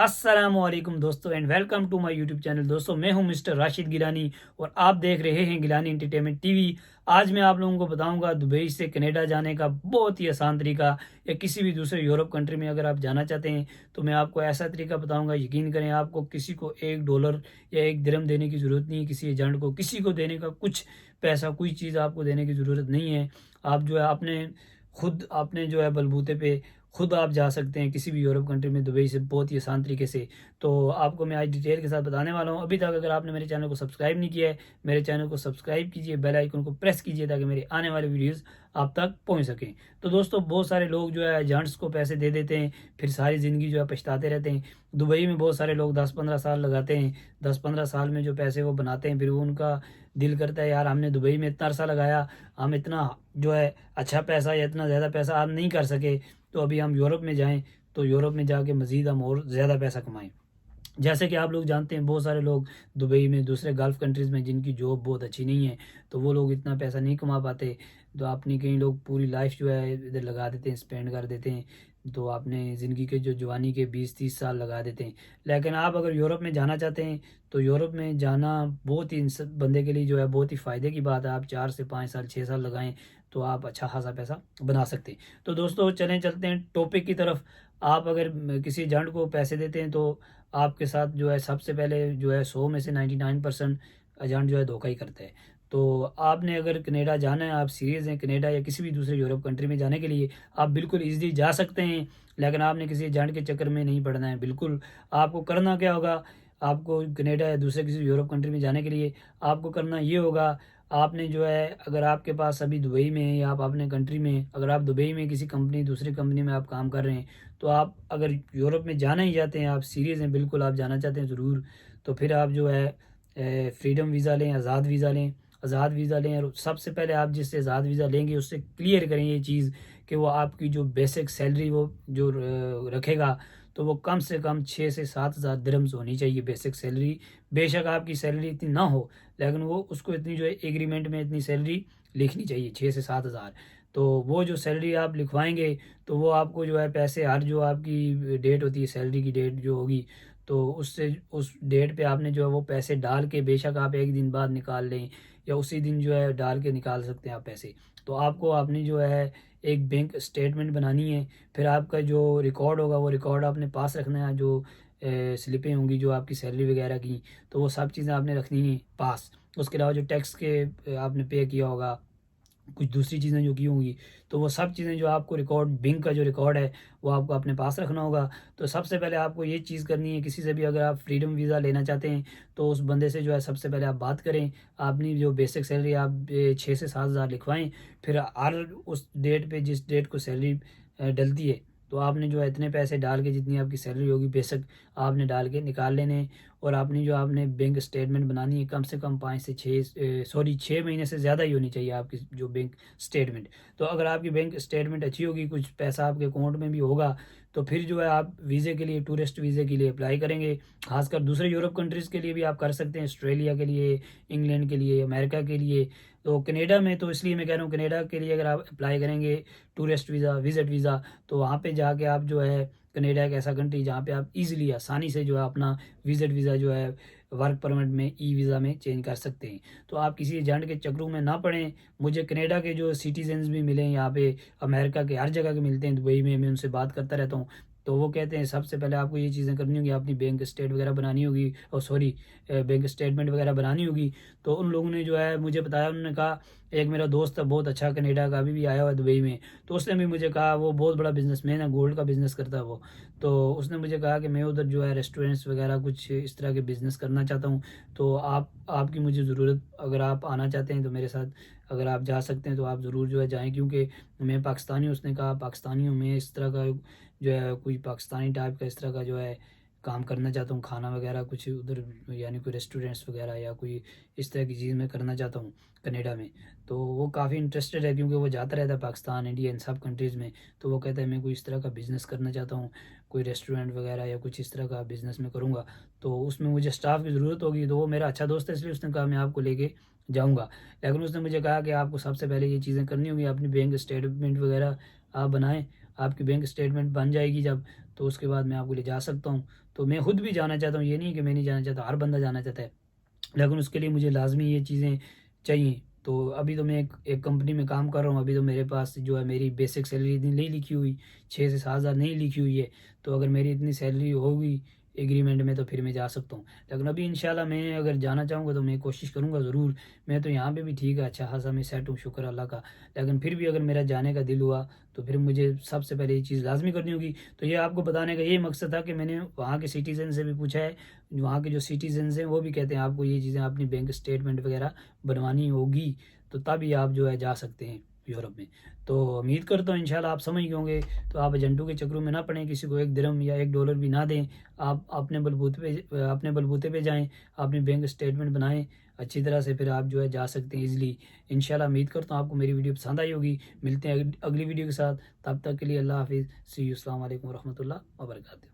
अस्सलामुअलैकुम दोस्तों and welcome to my YouTube channel. दोस्तों मैं हूं मिस्टर राशिद गिलानी और आप देख रहे हैं गिलानी एंटरटेनमेंट टीवी। आज मैं आप लोगों को बताऊंगा दुबई से कनाडा जाने का बहुत ही आसान तरीका, या किसी भी दूसरे यूरोप कंट्री में अगर आप जाना चाहते हैं तो मैं आपको ऐसा तरीका बताऊंगा। यकीन करें, आपको किसी को $1 या 1 दिरहम देने की ज़रूरत नहीं है, किसी एजेंट को किसी को देने का कुछ पैसा कोई चीज़ आपको देने की ज़रूरत नहीं है। आप जो है अपने खुद अपने जो है बलबूते पे खुद आप जा सकते हैं किसी भी यूरोप कंट्री में दुबई से बहुत ही आसान तरीके से। तो आपको मैं आज डिटेल के साथ बताने वाला हूं। अभी तक अगर आपने मेरे चैनल को सब्सक्राइब नहीं किया है, मेरे चैनल को सब्सक्राइब कीजिए, बेल आइकन को प्रेस कीजिए ताकि मेरे आने वाले वीडियोस आप तक पहुंच सकें। तो दोस्तों बहुत सारे लोग जो है एजेंट्स को पैसे दे देते हैं, फिर सारी ज़िंदगी जो है पछताते रहते हैं। दुबई में बहुत सारे लोग 10-15 साल लगाते हैं, 10-15 साल में जो पैसे वो बनाते हैं, फिर वो उनका दिल करता है यार हमने दुबई में इतना अरसा लगाया, हम इतना जो है अच्छा पैसा या इतना ज़्यादा पैसा हम नहीं कर सके, तो अभी हम यूरोप में जाएं तो यूरोप में जाके मज़ीद हम और ज़्यादा पैसा कमाएं। जैसे कि आप लोग जानते हैं बहुत सारे लोग दुबई में दूसरे गल्फ़ कंट्रीज़ में जिनकी जॉब बहुत अच्छी नहीं है, तो वो लोग इतना पैसा नहीं कमा पाते। तो अपनी कई लोग पूरी लाइफ जो है इधर लगा देते हैं, स्पेंड कर देते हैं। तो आपने ज़िंदगी के जो जवानी के 20-30 साल लगा देते हैं। लेकिन आप अगर यूरोप में जाना चाहते हैं तो यूरोप में जाना बहुत ही बंदे के लिए जो है बहुत ही फ़ायदे की बात है। आप 4 से 5 साल 6 साल लगाएं तो आप अच्छा खासा पैसा बना सकते हैं। तो दोस्तों चलें चलते हैं टॉपिक की तरफ। आप अगर किसी एजेंट को पैसे देते हैं तो आपके साथ जो है सबसे पहले जो है 100 में से 99% एजेंट जो है धोखा ही करता है। तो आपने अगर कनाडा जाना है, आप सीरियस हैं कनाडा या किसी भी दूसरे यूरोप कंट्री में जाने के लिए, आप बिल्कुल ईज़िली जा सकते हैं। लेकिन आपने किसी एजेंट के चक्कर में नहीं पड़ना है बिल्कुल। आपको करना क्या होगा, आपको कनाडा या दूसरे किसी यूरोप कंट्री में जाने के लिए आपको करना ये होगा, आपने जो है अगर आपके पास अभी दुबई में है या आप अपने कंट्री में, अगर आप दुबई में किसी कंपनी दूसरी कंपनी में आप काम कर रहे हैं, तो आप अगर यूरोप में जाना ही चाहते हैं, आप सीरियस हैं बिल्कुल आप जाना चाहते हैं ज़रूर, तो फिर आप जो है फ्रीडम वीज़ा लें, आज़ाद वीज़ा लें। आज़ाद वीज़ा लें और सबसे पहले आप जिससे आज़ाद वीज़ा लेंगे उससे क्लियर करें ये चीज़ कि वो आपकी जो बेसिक सैलरी वो जो रखेगा, तो वो कम से कम 6 से 7 हज़ार दिरहम्स होनी चाहिए बेसिक सैलरी। बेशक आपकी सैलरी इतनी ना हो, लेकिन वो उसको इतनी जो है एग्रीमेंट में इतनी सैलरी लिखनी चाहिए 6 से 7 हज़ार। तो वो जो सैलरी आप लिखवाएंगे तो वो आपको जो है पैसे हर जो आपकी डेट होती है सैलरी की डेट जो होगी, तो उससे उस डेट पे आपने जो है वो पैसे डाल के, बेशक आप एक दिन बाद निकाल लें या उसी दिन जो है डाल के निकाल सकते हैं आप पैसे। तो आपको अपनी जो है एक बैंक स्टेटमेंट बनानी है। फिर आपका जो रिकॉर्ड होगा वो रिकॉर्ड आपने पास रखना है, जो स्लिपें होंगी जो आपकी सैलरी वगैरह की, तो वो सब चीज़ें आपने रखनी है पास। उसके अलावा जो टैक्स के आपने पे किया होगा, कुछ दूसरी चीज़ें जो की होंगी, तो वो सब चीज़ें जो आपको रिकॉर्ड बैंक का जो रिकॉर्ड है वो आपको अपने पास रखना होगा। तो सबसे पहले आपको ये चीज़ करनी है, किसी से भी अगर आप फ्रीडम वीज़ा लेना चाहते हैं तो उस बंदे से जो है सबसे पहले आप बात करें, अपनी जो बेसिक सैलरी आप 6 से 7 हज़ार लिखवाएं। फिर हर उस डेट पे जिस डेट को सैलरी डलती है, तो आपने जो है इतने पैसे डाल के जितनी आपकी सैलरी होगी बेसिक आपने डाल के निकाल लेने हैं। और आपने जो आपने बैंक स्टेटमेंट बनानी है कम से कम 6 महीने से ज़्यादा ही होनी चाहिए आपकी जो बैंक स्टेटमेंट। तो अगर आपकी बैंक स्टेटमेंट अच्छी होगी, कुछ पैसा आपके अकाउंट में भी होगा, तो फिर जो है आप वीज़े के लिए, टूरिस्ट वीज़े के लिए अप्लाई करेंगे। खासकर दूसरे यूरोप कंट्रीज़ के लिए भी आप कर सकते हैं, ऑस्ट्रेलिया के लिए, इंग्लैंड के लिए, अमेरिका के लिए। तो कनाडा में तो इसलिए मैं कह रहा हूँ, कनाडा के लिए अगर आप अप्लाई करेंगे टूरिस्ट वीज़ा, विज़िट वीज़ा, तो वहाँ पे जाके आप जो है, कनाडा एक ऐसा कंट्री जहाँ पे आप इजीली आसानी से जो है अपना विज़िट वीज़ा जो है वर्क परमिट में, ई वीज़ा में चेंज कर सकते हैं। तो आप किसी एजेंट के चक्करों में ना पड़ें। मुझे कनाडा के जो सिटीजन्स भी मिले हैं यहाँ पे, अमेरिका के हर जगह के मिलते हैं, दुबई में मैं उनसे बात करता रहता हूँ। तो वो कहते हैं सबसे पहले आपको ये चीज़ें करनी होगी, अपनी बैंक स्टेट वगैरह बनानी होगी, और सॉरी बैंक स्टेटमेंट वगैरह बनानी होगी। तो उन लोगों ने जो है मुझे बताया, उन्होंने कहा, एक मेरा दोस्त है बहुत अच्छा कनाडा का, अभी भी आया हुआ है दुबई में, तो उसने भी मुझे कहा, वो बहुत बड़ा बिजनेसमैन है, गोल्ड का बिज़नेस करता है वो। तो उसने मुझे कहा कि मैं उधर जो है रेस्टोरेंट्स वगैरह कुछ इस तरह के बिज़नेस करना चाहता हूँ। तो आपकी मुझे ज़रूरत, अगर आप आना चाहते हैं तो मेरे साथ अगर आप जा सकते हैं तो आप ज़रूर जो है जाएँ, क्योंकि मैं पाकिस्तानी हूँ। उसने कहा पाकिस्तानी हूँ मैं, इस तरह का जो है कोई पाकिस्तानी टाइप का इस तरह का जो है काम करना चाहता हूँ, खाना वगैरह कुछ उधर, यानी कोई रेस्टोरेंट्स वगैरह या कोई इस तरह की चीज़ मैं करना चाहता हूँ कनाडा में। तो वो काफ़ी इंटरेस्टेड है क्योंकि वो जाता रहता है पाकिस्तान, इंडिया, इन सब कंट्रीज़ में। तो वो कहता है मैं कोई इस तरह का बिज़नेस करना चाहता हूँ, कोई रेस्टोरेंट वगैरह या कुछ इस तरह का बिज़नेस मैं करूँगा, तो उसमें मुझे स्टाफ की ज़रूरत होगी। तो वो मेरा अच्छा दोस्त है, इसलिए उसने कहा मैं आपको लेके जाऊँगा। लेकिन उसने मुझे कहा कि आपको सबसे पहले ये चीज़ें करनी होंगी, अपनी बैंक स्टेटमेंट वगैरह आप बनाएँ। आपकी बैंक स्टेटमेंट बन जाएगी जब, तो उसके बाद मैं आपको ले जा सकता हूँ। तो मैं खुद भी जाना चाहता हूँ, ये नहीं कि मैं नहीं जाना चाहता, हर बंदा जाना चाहता है, लेकिन उसके लिए मुझे लाज़मी ये चीज़ें चाहिए। तो अभी तो मैं एक कंपनी में काम कर रहा हूँ, अभी तो मेरे पास जो है मेरी बेसिक सैलरी इतनी नहीं लिखी हुई, 6 से 7 हज़ार नहीं लिखी हुई है। तो अगर मेरी इतनी सैलरी होगी एग्रीमेंट में तो फिर मैं जा सकता हूँ। लेकिन अभी इंशाल्लाह मैं अगर जाना चाहूँगा तो मैं कोशिश करूँगा ज़रूर। मैं तो यहाँ पे भी ठीक है, अच्छा खासा मैं सेट हूँ, शुक्र अल्लाह का। लेकिन फिर भी अगर मेरा जाने का दिल हुआ तो फिर मुझे सबसे पहले ये चीज़ लाज़मी करनी होगी। तो ये आपको बताने का यही मकसद था कि मैंने वहाँ के सिटीज़न से भी पूछा है, वहाँ के जो सिटीज़न्स हैं वो भी कहते हैं आपको ये चीज़ें अपनी बैंक स्टेटमेंट वगैरह बनवानी होगी, तो तभी आप जो है जा सकते हैं यूरोप में। तो उम्मीद करता हूँ इंशाल्लाह आप समझ गए होंगे। तो आप एजेंटों के चक्करों में ना पड़ें, किसी को 1 दिरहम या 1 डॉलर भी ना दें। आप अपने बलबूते पे जाएँ, अपनी बैंक स्टेटमेंट बनाएँ अच्छी तरह से, फिर आप जो है जा सकते हैं ईज़िली। इंशाल्लाह उम्मीद करता हूँ आपको मेरी वीडियो पसंद आई होगी। मिलते हैं अगली वीडियो के साथ, तब तक के लिए अल्लाह हाफ़िज़। सी यू, अस्सलाम वालेकुम व रहमतुल्लाह व बरकातहू।